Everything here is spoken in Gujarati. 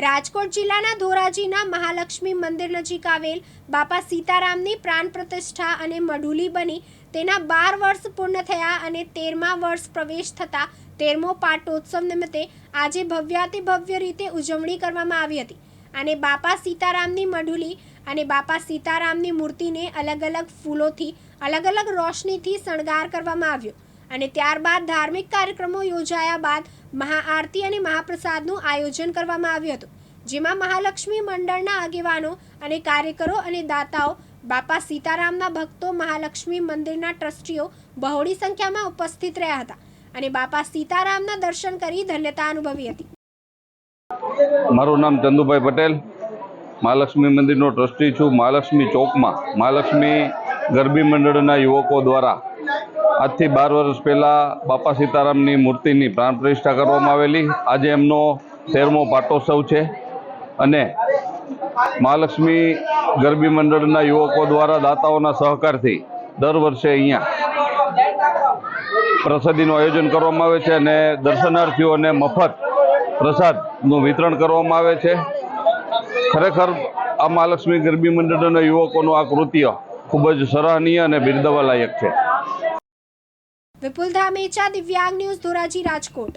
રાજકોટ જિલ્લાના ધોરાજીના મહાલક્ષ્મી મંદિર નજીક આવેલ બાપા સીતારામની પ્રાણ પ્રતિષ્ઠા અને મઢુલી બની તેના 12 વર્ષ પૂર્ણ થયા અને 13મા વર્ષ પ્રવેશ થતા 13મો પાટોત્સવ નિમિત્તે આજે ભવ્યાતિભવ્ય રીતે ઉજવણી કરવામાં આવી હતી અને બાપા સીતારામની મઢુલી અને બાપા સીતારામની મૂર્તિને અલગ અલગ ફૂલોથી અલગ અલગ રોશનીથી શણગાર કરવામાં આવ્યો અને ત્યારબાદ ધાર્મિક કાર્યક્રમો યોજાયા બાદ મહાઆરતી અને મહાપ્રસાદનું આયોજન કરવામાં આવ્યું હતું, જેમાં મહાલક્ષ્મી મંડળના આગેવાનો અને કાર્યકરો અને દાતાઓ, બાપા સીતારામના ભક્તો, મહાલક્ષ્મી મંદિરના ટ્રસ્ટીઓ બહોળી સંખ્યામાં ઉપસ્થિત રહ્યા હતા અને બાપા સીતારામના દર્શન કરી ધન્યતા અનુભવી હતી. મારું નામ ચંદુભાઈ પટેલ, મહાલક્ષ્મી મંદિરનો ટ્રસ્ટી છું. મહાલક્ષ્મી ચોકમાં મહાલક્ષ્મી ગરબી મંડળના યુવકો દ્વારા આજથી 12 વર્ષ પહેલાં બાપા સીતારામની મૂર્તિની પ્રાણ પ્રતિષ્ઠા કરવામાં આવેલી. આજે એમનો 13મો પાટોત્સવ છે અને મહાલક્ષ્મી ગરબી મંડળના યુવકો દ્વારા દાતાઓના સહકારથી દર વર્ષે અહીંયા પ્રસાદીનું આયોજન કરવામાં આવે છે અને દર્શનાર્થીઓને મફત પ્રસાદનું વિતરણ કરવામાં આવે છે. ખરેખર આ મહાલક્ષ્મી ગરબી મંડળના યુવકોનું આ કૃત્ય ખૂબ જ સરાહનીય અને બિરદાવવા લાયક છે. વિપુલ ધામેચા, દિવ્યાંગ ન્યૂઝ, ધોરાજી, રાજકોટ.